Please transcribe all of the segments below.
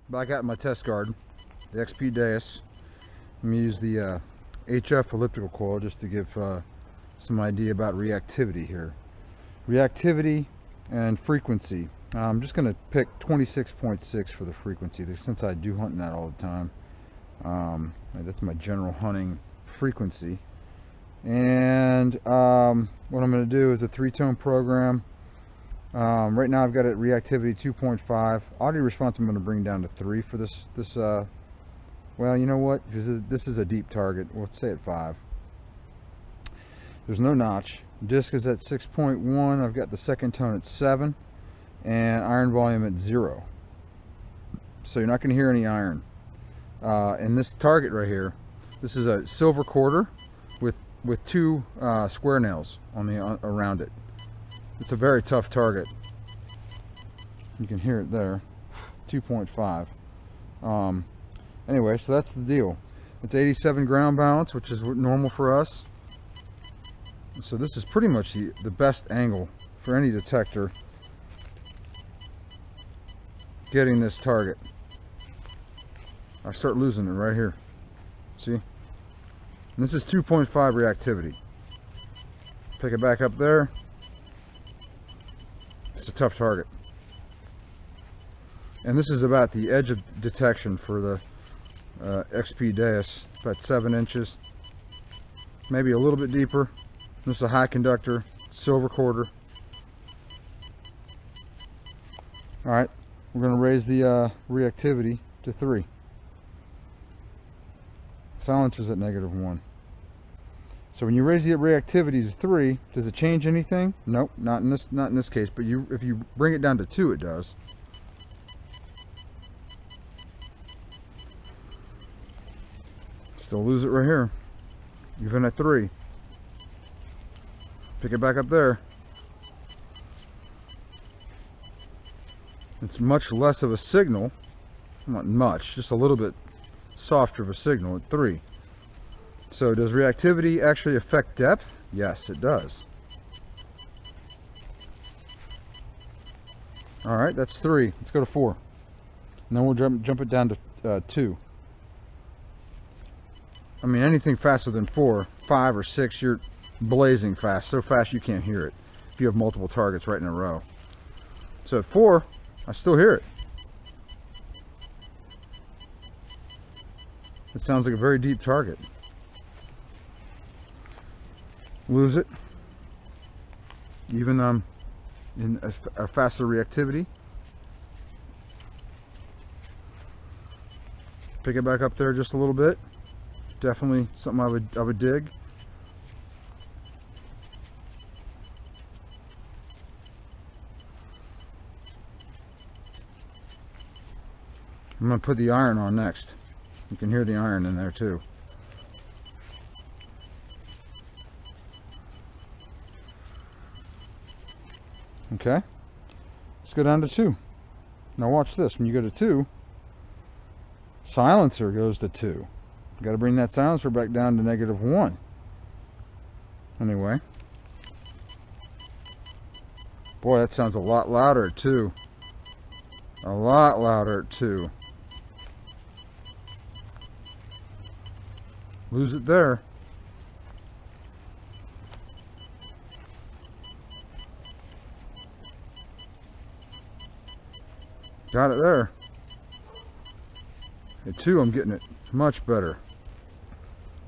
back out in my test garden, the XP Deus. I'm going to use the HF elliptical coil just to give some idea about reactivity here. Reactivity and frequency. I'm just going to pick 26.6 for the frequency since I do hunt in that all the time. That's my general hunting frequency. And what I'm going to do is a 3-tone program. Right now I've got it reactivity 2.5. Audio response I'm going to bring down to 3 for this. Well, you know what? Because this is a deep target. We'll say at 5. There's no notch. Disc is at 6.1. I've got the second tone at 7, and iron volume at 0. So you're not going to hear any iron. And this target right here, this is a silver quarter with 2 square nails on the around it. It's a very tough target. You can hear it there. 2.5. Anyway, so that's the deal. It's 87 ground balance, which is normal for us. So this is pretty much the best angle for any detector getting this target. I start losing it right here. See? And this is 2.5 reactivity. Pick it back up there. It's a tough target. And this is about the edge of detection for the XP Deus, about 7 inches, maybe a little bit deeper. This is a high conductor, silver quarter. Alright, we're going to raise the reactivity to 3. Silencer's at -1. So when you raise the reactivity to 3, does it change anything? Nope, not in this case, but if you bring it down to 2, it does. Still lose it right here, even at 3. Pick it back up there. It's much less of a signal, not much, just a little bit softer of a signal at 3. So does reactivity actually affect depth? Yes, it does. Alright, that's 3. Let's go to 4. And then we'll jump it down to 2. I mean, anything faster than 4, 5 or 6, you're blazing fast. So fast you can't hear it if you have multiple targets right in a row. So at 4, I still hear it. It sounds like a very deep target. Lose it. Even in a faster reactivity. Pick it back up there just a little bit. Definitely something I would dig. I'm going to put the iron on next. You can hear the iron in there too. Okay, let's go down to 2. Now watch this. When you go to 2, silencer goes to 2. Got to bring that silencer back down to -1. Anyway, boy, that sounds a lot louder at 2. A lot louder at 2. Lose it there. Got it there. At 2, I'm getting it much better.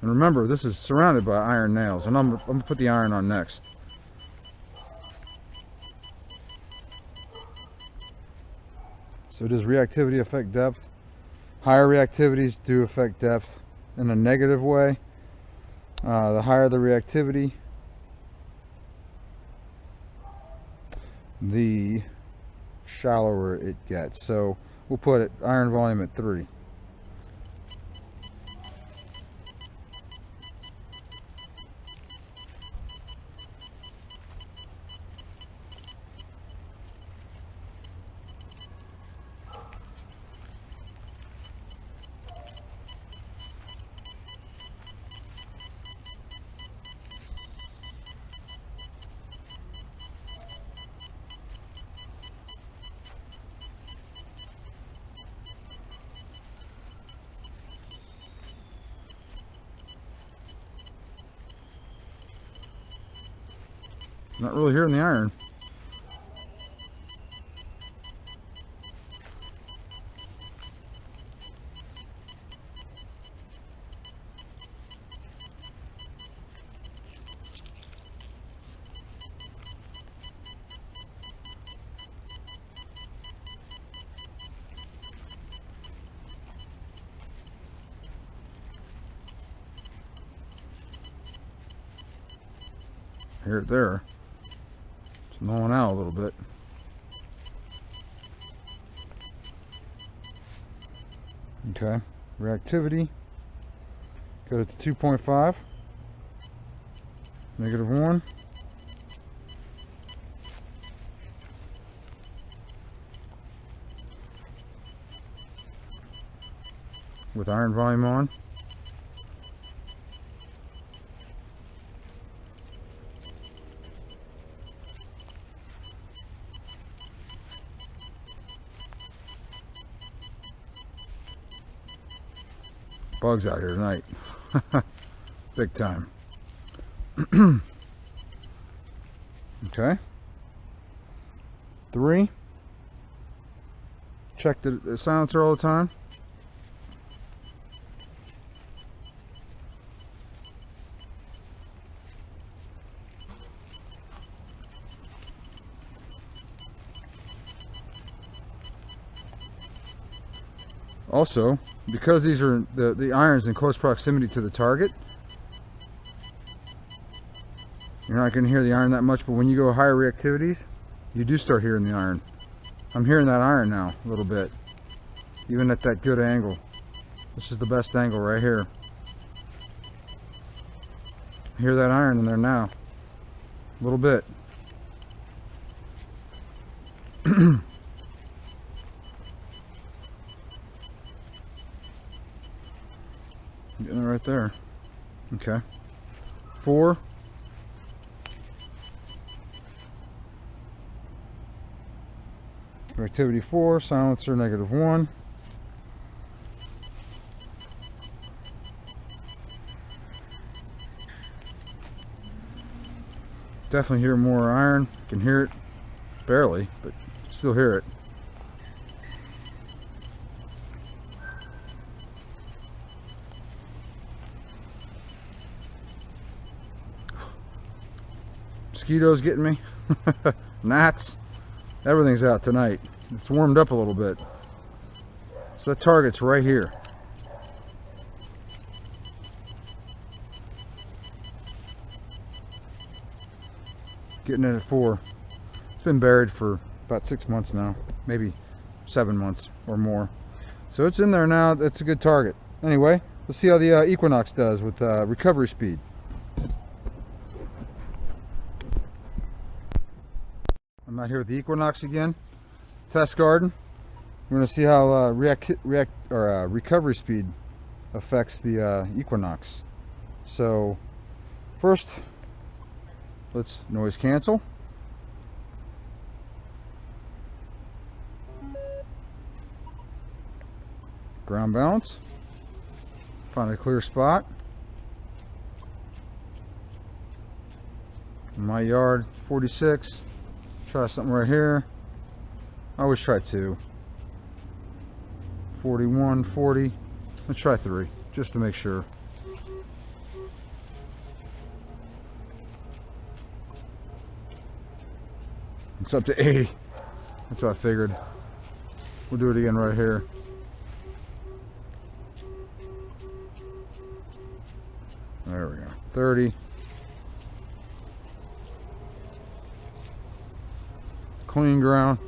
And remember, this is surrounded by iron nails, and I'm going to put the iron on next. So does reactivity affect depth? Higher reactivities do affect depth in a negative way. The higher the reactivity, the shallower it gets. So we'll put it iron volume at 3. Not really hearing the iron. I hear it there. It's gnawing out a little bit. Okay, reactivity. Got it to 2.5. -1. With iron volume on. Bugs out here tonight. Big time. Okay. 3. Check the silencer all the time. Also, because these are the irons in close proximity to the target, you're not going to hear the iron that much, but when you go higher reactivities, you do start hearing the iron. I'm hearing that iron now a little bit, even at that good angle. This is the best angle right here. I hear that iron in there now, a little bit. Getting it right there. Okay. 4. Reactivity 4, silencer -1. Definitely hear more iron. Can hear it barely, but still hear it. Mosquitoes getting me. Gnats. Everything's out tonight. It's warmed up a little bit. So that target's right here. Getting it at 4. It's been buried for about 6 months now. Maybe 7 months or more. So it's in there now. That's a good target. Anyway, let's see how the Equinox does with recovery speed. I'm out here with the Equinox again, test garden. We're going to see how recovery speed affects the Equinox. So first, let's noise cancel. Ground balance. Find a clear spot. In my yard, 46. Try something right here. I always try 2. 41, 40. Let's try 3, just to make sure. It's up to 80. That's what I figured. We'll do it again right here. There we go. 30. Clean ground.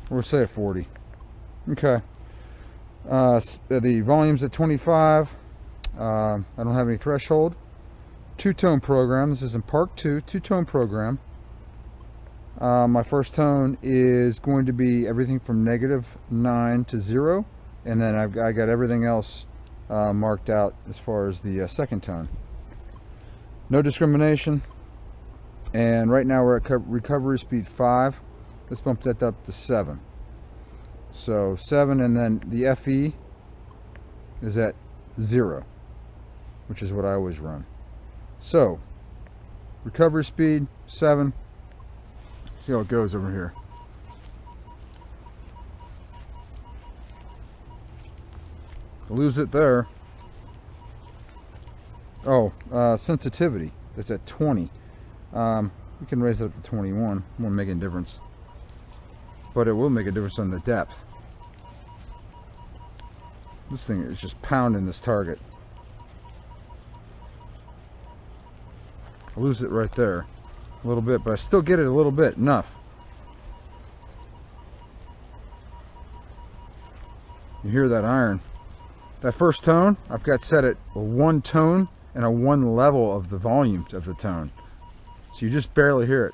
We'll say at 40. Okay. The volume's at 25. I don't have any threshold. 2-tone program. This is in Park 2, 2-tone program. My first tone is going to be everything from -9 to 0, and then I got everything else marked out as far as the second tone. No discrimination. And right now we're at recovery speed 5. Let's bump that up to 7. So 7, and then the FE is at 0, which is what I always run. So recovery speed 7. See how it goes over here. Lose it there. Oh, sensitivity. It's at 20. We can raise it up to 21. Won't make any difference, but it will make a difference on the depth. This thing is just pounding this target. I lose it right there a little bit, but I still get it a little bit, enough. You hear that iron. That first tone I've got set at a 1 tone and a 1 level of the volume of the tone, so you just barely hear it.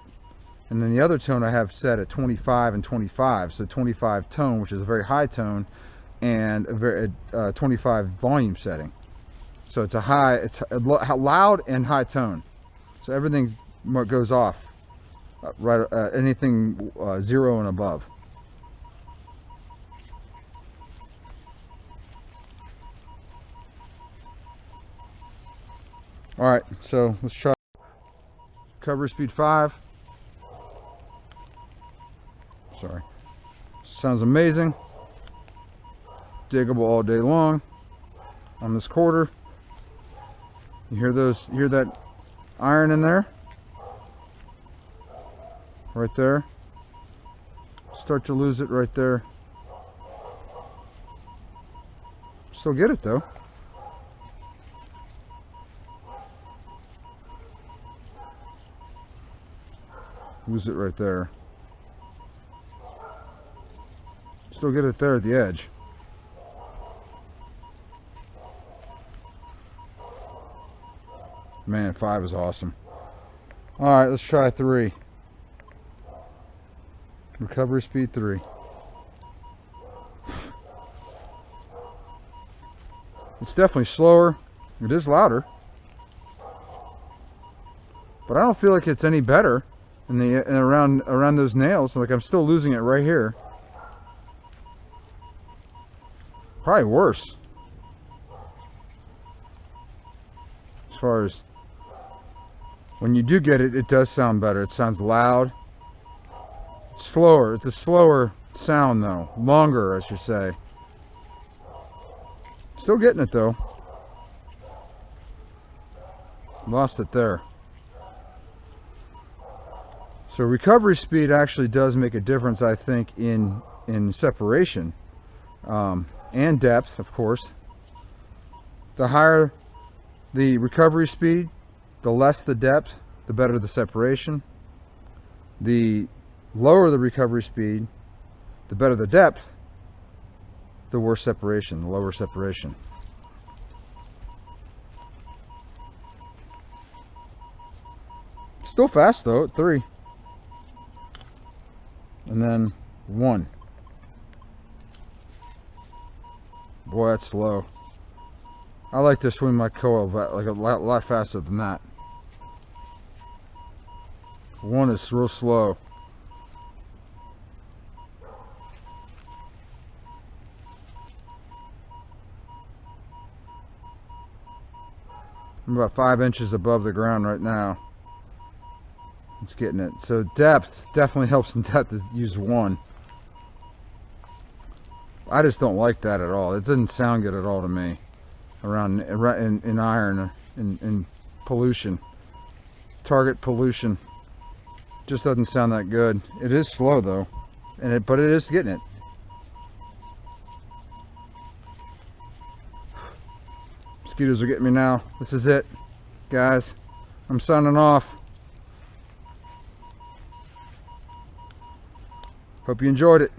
And then the other tone I have set at 25 and 25, so 25 tone, which is a very high tone, and a very 25 volume setting. So it's a loud and high tone. So everything goes off right, anything 0 and above. All right, so let's try recovery speed 5. Sorry. Sounds amazing. Diggable all day long on this quarter. You hear those? You hear that iron in there? Right there. Start to lose it right there. Still get it though. Lose it right there. Still get it there at the edge. Man, 5 is awesome. Alright, let's try 3. Recovery speed 3. It's definitely slower. It is louder. But I don't feel like it's any better in the around those nails. Like I'm still losing it right here. Probably worse. As far as when you do get it, it does sound better. It sounds loud. It's slower. It's a slower sound though. Longer, I should say. Still getting it though. Lost it there. So recovery speed actually does make a difference, I think, in separation and depth, of course. The higher the recovery speed, the less the depth, the better the separation. The lower the recovery speed, the better the depth, the worse separation, the lower separation. Still fast though at 3. And then 1. Boy, that's slow. I like to swing my coil like a lot faster than that. 1 is real slow. I'm about 5 inches above the ground right now. It's getting it. So depth definitely helps in depth to use 1. I just don't like that at all. It doesn't sound good at all to me. Around in iron, in pollution, target pollution, just doesn't sound that good. It is slow though, but it is getting it. Mosquitoes are getting me now. This is it, guys. I'm signing off. Hope you enjoyed it.